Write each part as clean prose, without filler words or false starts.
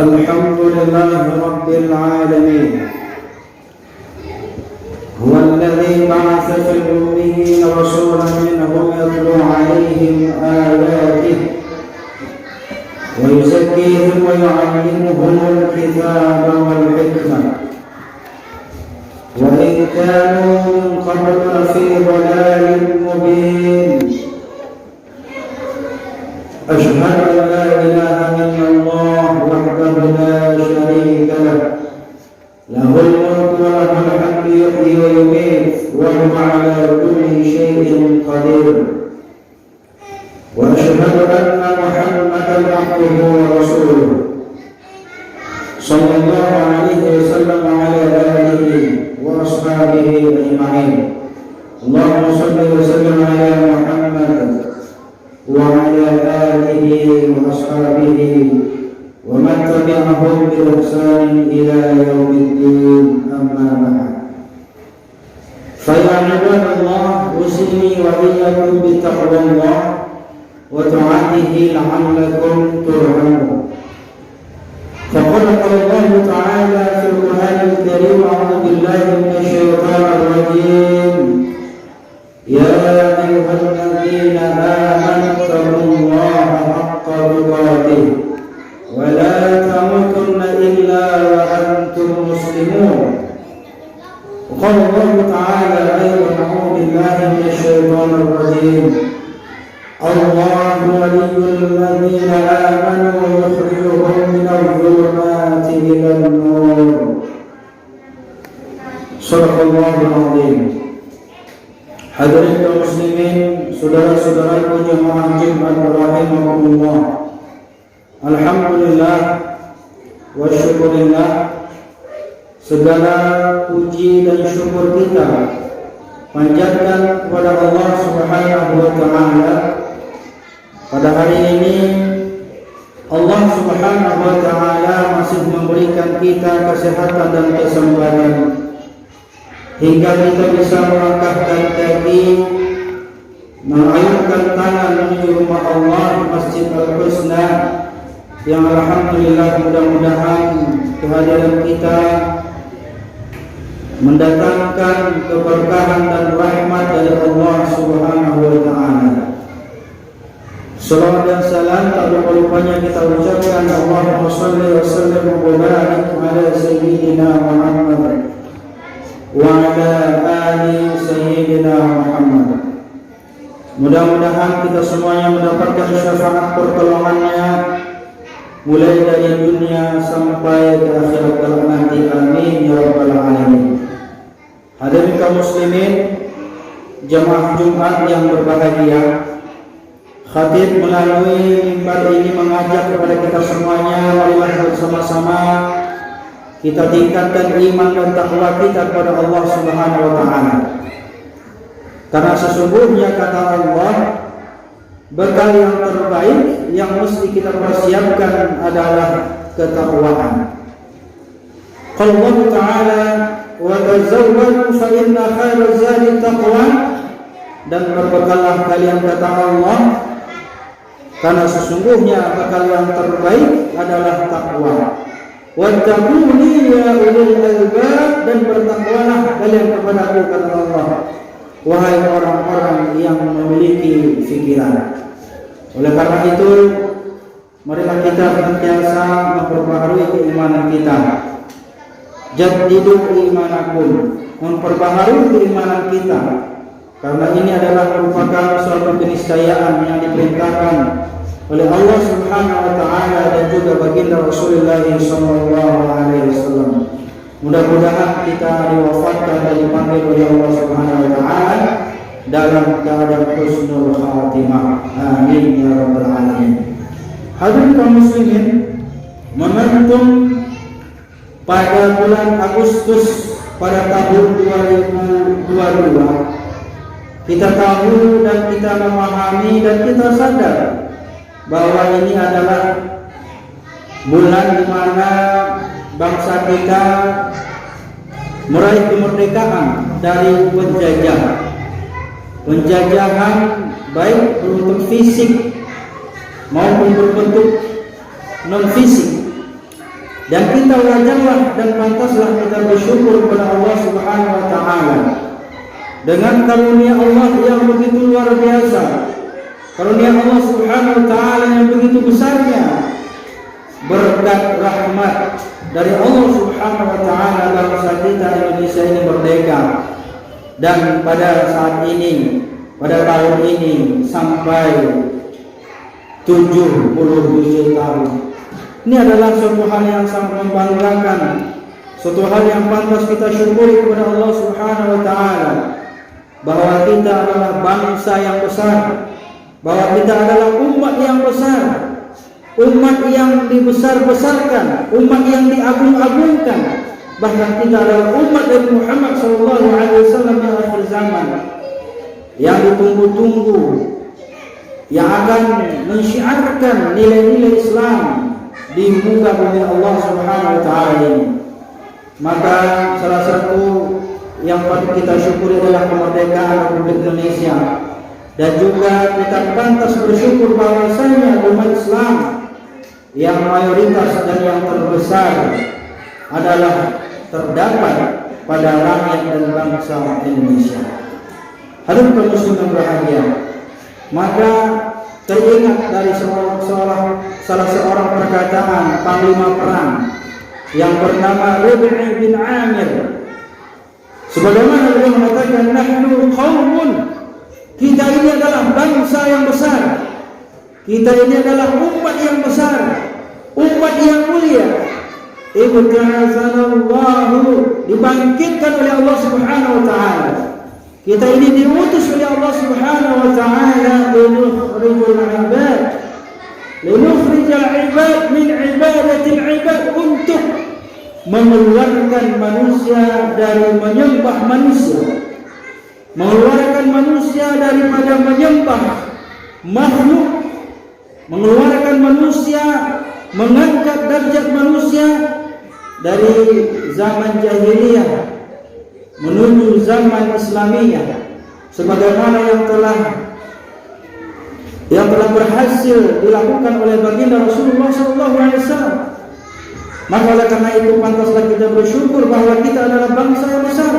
الحمد لله رب العالمين هو الذي بعث في الأميين رسولا منهم يتلو عليهم آياته ويزكيهم ويعلمهم الكتاب والحكمة وإن كانوا من قبل لفي ضلال مبين أشهد أن لا إله إلا الله وحده لا شريك له له الملك وله الحمد يحيي ويميت وهو على كل شيء قدير وأشهد أن محمدا عبده ورسوله صلى الله عليه وسلم وعلى آله وأصحابه أجمعين اللهم صل وسلم على محمد وعلى آله وأصحابه ومن تبعهم بإحسان إلى يوم الدين أما بعد فيا عباد الله أوصيني وإياكم بتقوى الله وطاعته لعلكم ترحمون فقال الله تعالى في القرآن الكريم أعوذ بالله من الشيطان الرجيم يا أيها الذين آمنوا اتقوا الله حق تقاته ولا تموتن إلا وأنتم مسلمون وقال الله تعالى أيضا أعوذ بالله من الشيطان الرجيم الله ولي الذين آمنوا يخرجهم من الظلمات إلى النور صدق الله العظيم. Hadirin kaum muslimin, saudara-saudaraku jemaah Jumat rahimakumullah. Alhamdulillah wa syukurillah, segala puji dan syukur kita panjatkan kepada Allah Subhanahu wa taala. Pada hari ini Allah Subhanahu wa taala masih memberikan kita kesehatan dan kesempatan hingga kita bisa melangkahkan kaki, mengayunkan tangan menuju rumah Allah di Masjid Al-Husna yang alhamdulillah mudah-mudahan kehadiran kita mendatangkan keberkahan dan rahmat dari Allah Subhanahu wa taala. Salawat dan salam tak lupa-lupanya kita ucapkan Allahumma shalli wa sallim wa barik ala sayyidina Muhammad wa ala ali sayyidina Muhammad. Mudah-mudahan kita semuanya mendapatkan syafaat pertolongannya mulai dari dunia sampai ke akhirat kelak nanti. Amin ya rabbal alamin. Hadirin kaum muslimin, jemaah Jumat yang berbahagia, khatib melalui mimbar ini mengajak kepada kita semuanya, marilah bersama-sama kita tingkatkan iman dan takwa kita kepada Allah Subhanahu wa taala. Karena sesungguhnya kata Allah, bekal yang terbaik yang mesti kita persiapkan adalah ketakwaan. Qala Allah Ta'ala wa tazawwadu fa inna khairaz zadi taqwa, dan berbekallah kalian kata Allah, karena sesungguhnya bekal yang terbaik adalah takwa. Wattaquni ya ulul albab, dan bertakwalah kalian kepadaku kata Allah, wahai orang-orang yang memiliki fikiran. Oleh karena itu, marilah kita senantiasa memperbaharui keimanan kita. Jaddidu imanakum, memperbaharui keimanan kita, karena ini adalah merupakan suatu keniscayaan yang diperintahkan oleh Allah Subhanahu wa taala dan juga baginda Rasulullah sallallahu alaihi wasallam. Mudah-mudahan kita diwafatkan dan dipanggil oleh Allah Subhanahu wa taala dalam keadaan husnul khatimah. Amin ya rabbal alamin. Hadirin kaum muslimin, momentum pada bulan Agustus pada tahun 2022, kita tahu dan kita memahami dan kita sadar bahwa ini adalah bulan di mana bangsa kita meraih kemerdekaan dari penjajahan baik berbentuk fisik maupun berbentuk non fisik. Dan kita wajarlah dan pantaslah kita bersyukur kepada Allah Subhanahu wa taala dengan karunia Allah yang begitu luar biasa. Karunia Allah Subhanahu wa taala yang begitu besarnya, berkat rahmat dari Allah Subhanahu wa taala bangsa kita Indonesia ini merdeka. Dan pada saat ini, pada tahun ini sampai 77 tahun. Ini adalah suatu hal yang sangat membanggakan, suatu hal yang pantas kita syukuri kepada Allah Subhanahu wa taala, bahwa kita adalah bangsa yang besar, bahwa kita adalah umat yang besar, umat yang dibesar-besarkan, umat yang diagung-agungkan. Bahkan kita adalah umat dari Muhammad SAW yang akhir zaman, yang ditunggu-tunggu, yang akan mensyiarkan nilai-nilai Islam di muka bumi Allah Subhanahu wa taala ini. Maka salah satu yang patut kita syukuri adalah kemerdekaan Republik Indonesia, dan juga kita pantas bersyukur bahwasanya umat Islam yang mayoritas dan yang terbesar adalah terdapat pada rakyat dan bangsa Indonesia. Hadirin kaum muslimin berbahagia, maka teringat dari salah seorang perkataan panglima perang yang bernama Rabi' bin Amir, sebagaimana beliau mengatakan, nahnu qaumun, kita ini adalah bangsa yang besar, kita ini adalah umat yang besar, umat yang mulia. Ibta'atsanallahu, dibangkitkan oleh Allah Subhanahu wa taala. Kita ini diutus oleh Allah Subhanahu wa taala linukhrijal ibad min ibadatil ibad, untuk mengeluarkan manusia dari menyembah manusia, mengeluarkan manusia daripada menyembah makhluk, mengeluarkan manusia, mengangkat derajat manusia dari zaman jahiliyah menuju zaman Islamiyah, sebagaimana yang telah berhasil dilakukan oleh baginda Rasulullah SAW. Maka oleh karena itu pantaslah kita bersyukur bahwa kita adalah bangsa yang besar,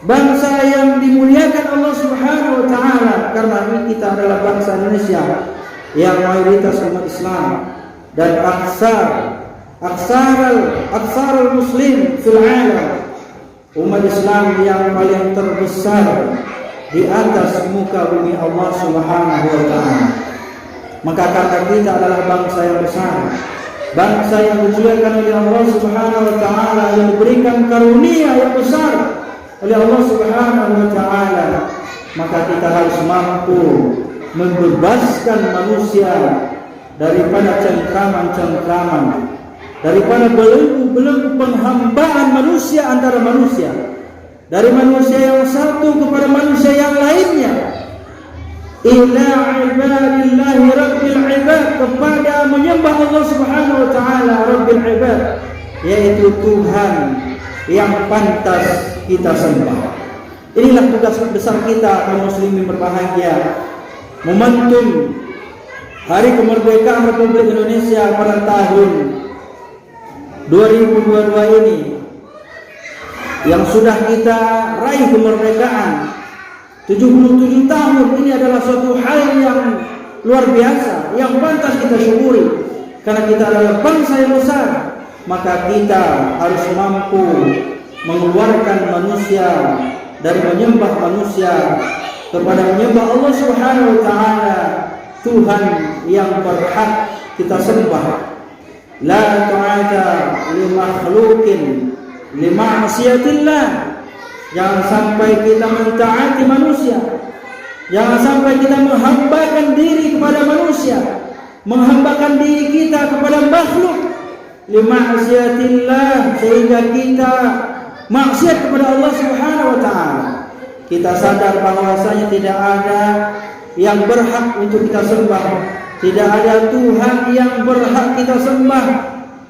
bangsa yang dimuliakan Allah Subhanahu wa taala, karena kita adalah bangsa Indonesia yang mayoritas umat Islam dan aksarul muslim fil alam, umat Islam yang paling terbesar di atas muka bumi Allah Subhanahu wa taala. Maka karena kita adalah bangsa yang besar, bangsa yang dimuliakan oleh Allah Subhanahu wa taala, yang diberikan karunia yang besar oleh Allah Subhanahu wa taala, maka kita harus mampu membebaskan manusia daripada cengkraman-cengkraman, daripada belenggu-belenggu penghambaan manusia antara manusia, dari manusia yang satu kepada manusia yang lainnya, ila ibadillahi rabbil ibad, kepada menyembah Allah Subhanahu wa taala rabbil ibad, yaitu Tuhan yang pantas kita sembah. Inilah tugas besar kita kaum muslimin berbahagia, momentum Hari Kemerdekaan Republik Indonesia pada tahun 2022 ini, yang sudah kita raih kemerdekaan 77 tahun. Ini adalah suatu hal yang luar biasa, yang pantas kita syukuri, karena kita adalah bangsa yang besar. Maka kita harus mampu mengeluarkan manusia dari menyembah manusia kepada menyembah Allah Subhanahu wa taala, Tuhan yang berhak kita sembah. La ta'ata li makhluqin li ma'siyatillah. Jangan sampai kita mentaati manusia, jangan sampai kita menghambakan diri kepada manusia, menghambakan diri kita kepada makhluk, li ma'siyatillah, sehingga kita maksiat kepada Allah Subhanahu wa taala. Kita sadar bahwasanya tidak ada yang berhak untuk kita sembah, tidak ada Tuhan yang berhak kita sembah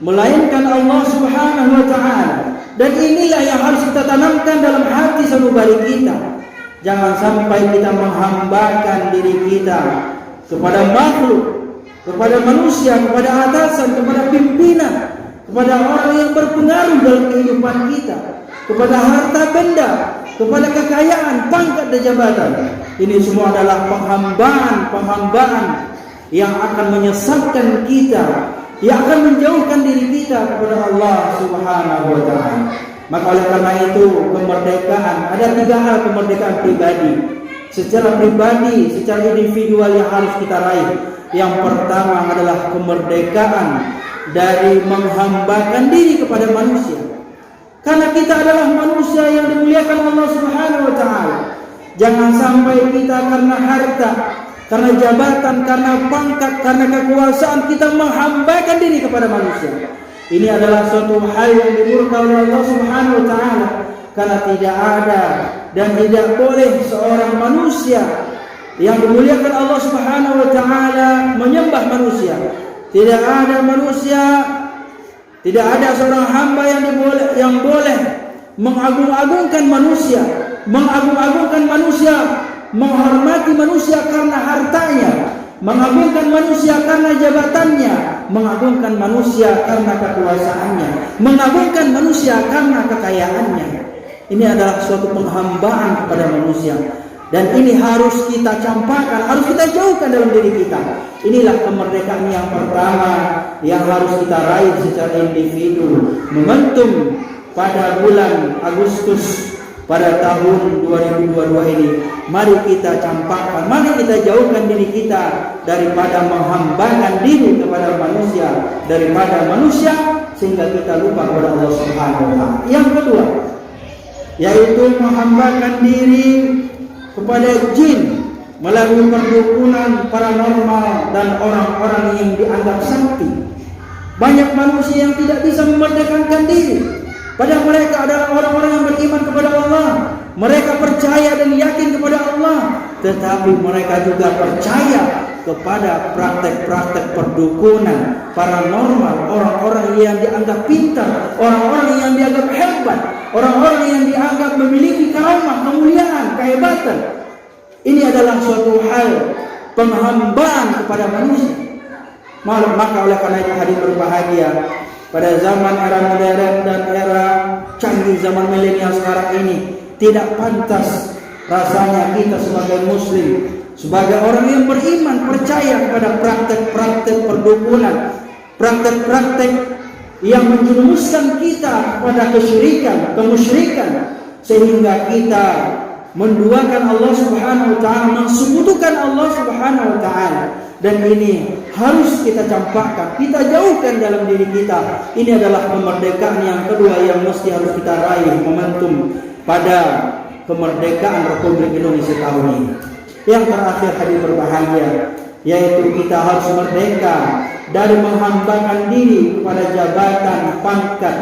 melainkan Allah Subhanahu wa taala. Dan inilah yang harus kita tanamkan dalam hati sanubari kita. Jangan sampai kita menghambakan diri kita kepada makhluk, kepada manusia, kepada atasan, kepada pimpinan, kepada orang yang berpengaruh dalam kehidupan kita, kepada harta benda, kepada kekayaan, pangkat dan jabatan. Ini semua adalah penghambaan yang akan menyesatkan kita, yang akan menjauhkan diri kita kepada Allah Subhanahu wa taala. Maka oleh karena itu, kemerdekaan, ada 3 hal kemerdekaan pribadi. Secara pribadi, secara individual yang harus kita raih. Yang pertama adalah kemerdekaan dari menghambakan diri kepada manusia. Karena kita adalah manusia yang dimuliakan Allah Subhanahu wa taala. Jangan sampai kita karena harta, karena jabatan, karena pangkat, karena kekuasaan kita menghambakan diri kepada manusia. Ini adalah suatu hal yang dimurka oleh Allah Subhanahu wa taala, karena tidak ada dan tidak boleh seorang manusia yang dimuliakan Allah Subhanahu wa taala menyembah manusia. Tidak ada manusia, tidak ada seorang hamba yang boleh mengagung-agungkan manusia, menghormati manusia karena hartanya, mengagungkan manusia karena jabatannya, mengagungkan manusia karena kekuasaannya, mengagungkan manusia karena kekayaannya. Ini adalah suatu penghambaan kepada manusia, dan ini harus kita campakkan, harus kita jauhkan dalam diri kita. Inilah kemerdekaan yang pertama yang harus kita raih secara individu. Momentum pada bulan Agustus pada tahun 2022 ini, mari kita campakkan, mari kita jauhkan diri kita daripada menghambakan diri kepada manusia, daripada manusia sehingga kita lupa kepada Allah Subhanahu wa taala. Yang kedua, yaitu menghambakan diri kepada jin melalui perdukunan paranormal dan orang-orang yang dianggap sakti. Banyak manusia yang tidak bisa memerdekakan diri, padahal mereka adalah orang-orang yang beriman kepada Allah. Mereka percaya dan yakin kepada Allah, tetapi mereka juga percaya kepada praktek-praktek perdukunan paranormal, orang-orang yang dianggap pintar, orang-orang yang dianggap hebat, orang-orang yang dianggap memiliki karamah, kemuliaan, kehebatan. Ini adalah suatu hal penghambaan kepada manusia. Maka oleh karena itu hadirin berbahagia, pada zaman era modern dan era canggih zaman milenial sekarang ini, tidak pantas rasanya kita sebagai muslim, sebagai orang yang beriman, percaya kepada praktek-praktek perdukunan, praktek-praktek yang menjerumuskan kita kepada kesyirikan, kemusyrikan, sehingga kita menduakan Allah Subhanahu wa taala, mensekutukan Allah Subhanahu wa taala. Dan ini harus kita campakkan, kita jauhkan dalam diri kita. Ini adalah kemerdekaan yang kedua yang mesti harus kita raih, momentum pada kemerdekaan Republik Indonesia tahun ini. Yang terakhir hadirin berbahagia, yaitu kita harus merdeka dari menghambakan diri kepada jabatan, pangkat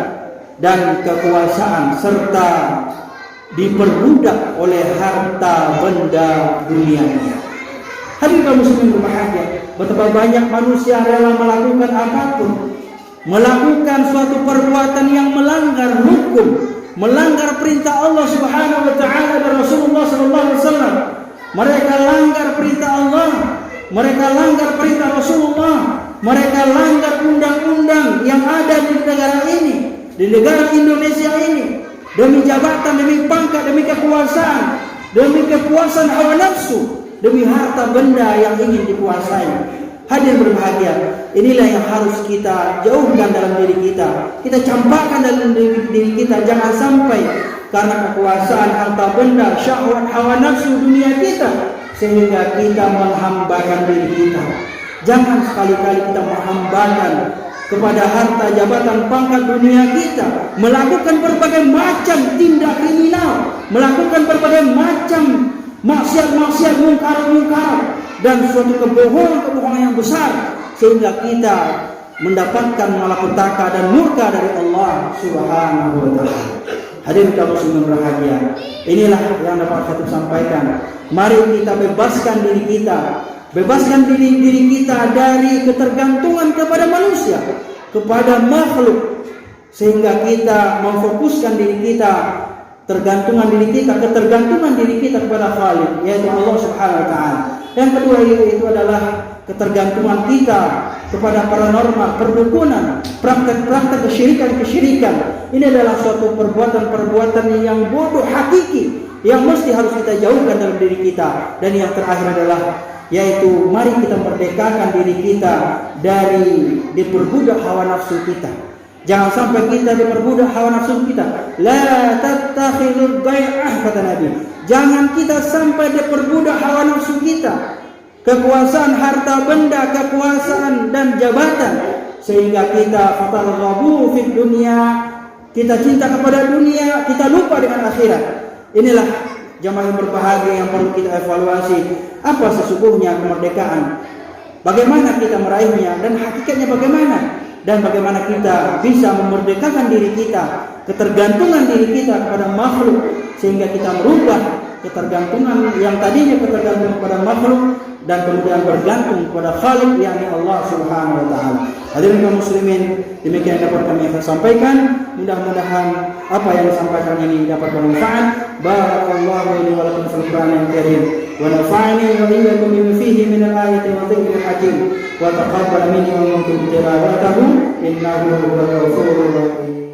dan kekuasaan, serta diperbudak oleh harta benda dunianya. Hadirin kaum muslimin berbahagia, betapa banyak manusia rela melakukan apapun, melakukan suatu perbuatan yang melanggar hukum, melanggar perintah Allah Subhanahu wa taala dan Rasulullah sallallahu alaihi wasallam. Mereka langgar perintah Allah, mereka langgar perintah Rasulullah, mereka langgar undang-undang yang ada di negara ini, di negara Indonesia ini, demi jabatan, demi pangkat, demi kepuasan hawa nafsu, demi harta benda yang ingin dikuasai. Hadirin berbahagia, inilah yang harus kita jauhkan dalam diri kita. Kita campakkan dalam diri kita, jangan sampai karena kekuasaan, harta benda, syahwat, hawa nafsu dunia kita, sehingga kita menghambakan diri kita. Jangan sekali-kali kita menghambakan kepada harta, jabatan, pangkat dunia kita, melakukan berbagai macam tindak kriminal, melakukan berbagai macam maksiat-maksiat, mungkar-mungkar, dan suatu kebohongan-kebohongan yang besar, sehingga kita mendapatkan malapetaka dan murka dari Allah Subhanahu wa taala. Hadirin kaum muslimin berbahagia, inilah yang dapat saya sampaikan. Mari kita bebaskan diri kita dari ketergantungan kepada manusia, kepada makhluk, sehingga kita memfokuskan diri kita, ketergantungan diri kita kepada Khalik, yaitu Allah Subhanahu wa taala. Yang kedua yaitu adalah ketergantungan kita kepada paranormal, perdukunan, praktek-praktek kesyirikan. Ini adalah suatu perbuatan-perbuatan yang bodoh hakiki, yang mesti harus kita jauhkan dalam diri kita. Dan yang terakhir adalah yaitu mari kita merdekakan diri kita dari diperbudak hawa nafsu kita. Jangan sampai kita diperbudak hawa nafsu kita. La tattakhidud dai'ah, kata Nabi. Jangan kita sampai diperbudak hawa nafsu kita. Kekuasaan harta benda, kekuasaan dan jabatan, sehingga kita fatarghabu fid dunya, kita cinta kepada dunia, kita lupa dengan akhirat. Inilah jamaah yang berbahagia yang perlu kita evaluasi. Apa sesungguhnya kemerdekaan? Bagaimana kita meraihnya dan hakikatnya bagaimana? Dan bagaimana kita bisa memerdekakan diri kita, ketergantungan diri kita kepada makhluk, sehingga kita merubah ketergantungan yang tadinya ketergantungan kepada makhluk dan kemudian bergantung kepada Khaliq, yakni Allah Subhanahu wa taala. Hadirin kaum muslimin, demikian dapat kami sampaikan. Mudah-mudahan apa yang disampaikan ini dapat bermanfaat. Barakallahu li wa lakum fil Qur'anil karim wa nafa'ani wa iyyakum bima fihi min al-ayati wa dhikril hakim wa taqabbal minni wa minkum tilawatahu innahu huwal ghafurur rahim.